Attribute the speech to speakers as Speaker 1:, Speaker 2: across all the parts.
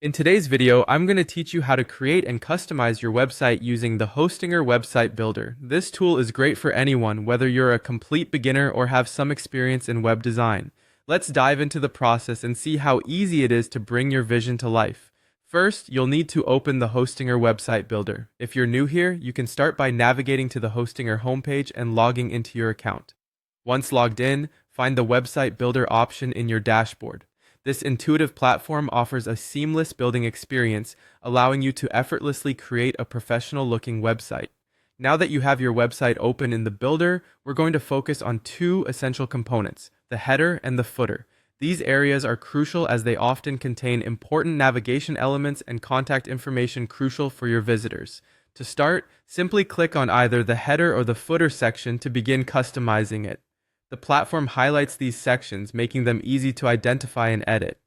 Speaker 1: In today's video, I'm going to teach you how to create and customize your website using the Hostinger Website Builder. This tool is great for anyone, whether you're a complete beginner or have some experience in web design. Let's dive into the process and see how easy it is to bring your vision to life. First, you'll need to open the Hostinger Website Builder. If you're new here, you can start by navigating to the Hostinger homepage and logging into your account. Once logged in, find the Website Builder option in your dashboard. This intuitive platform offers a seamless building experience, allowing you to effortlessly create a professional-looking website. Now that you have your website open in the builder, we're going to focus on two essential components, the header and the footer. These areas are crucial as they often contain important navigation elements and contact information crucial for your visitors. To start, simply click on either the header or the footer section to begin customizing it. The platform highlights these sections, making them easy to identify and edit.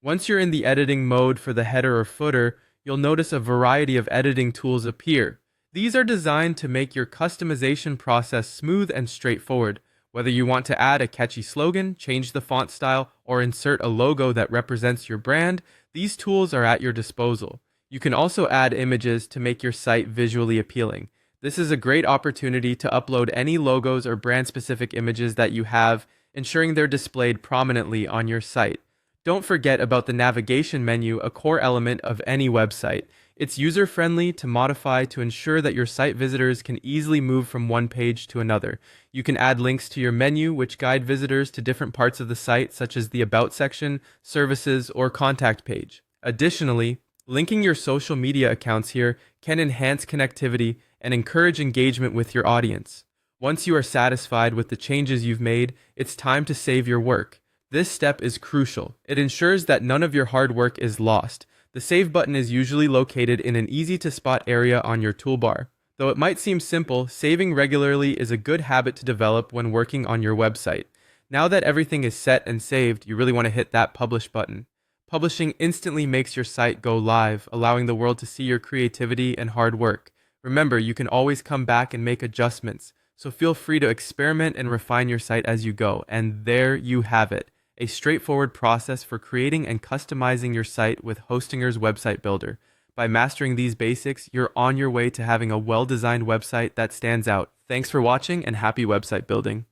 Speaker 1: Once you're in the editing mode for the header or footer, you'll notice a variety of editing tools appear. These are designed to make your customization process smooth and straightforward. Whether you want to add a catchy slogan, change the font style, or insert a logo that represents your brand, these tools are at your disposal. You can also add images to make your site visually appealing. This is a great opportunity to upload any logos or brand-specific images that you have, ensuring they're displayed prominently on your site. Don't forget about the navigation menu, a core element of any website. It's user-friendly to modify to ensure that your site visitors can easily move from one page to another. You can add links to your menu, which guide visitors to different parts of the site, such as the About section, Services, or Contact page. Additionally, linking your social media accounts here can enhance connectivity and encourage engagement with your audience. Once you are satisfied with the changes you've made, it's time to save your work. This step is crucial. It ensures that none of your hard work is lost. The Save button is usually located in an easy-to-spot area on your toolbar. Though it might seem simple, saving regularly is a good habit to develop when working on your website. Now that everything is set and saved, you really want to hit that Publish button. Publishing instantly makes your site go live, allowing the world to see your creativity and hard work. Remember, you can always come back and make adjustments, so feel free to experiment and refine your site as you go. And there you have it, a straightforward process for creating and customizing your site with Hostinger's Website Builder. By mastering these basics, you're on your way to having a well-designed website that stands out. Thanks for watching and happy website building.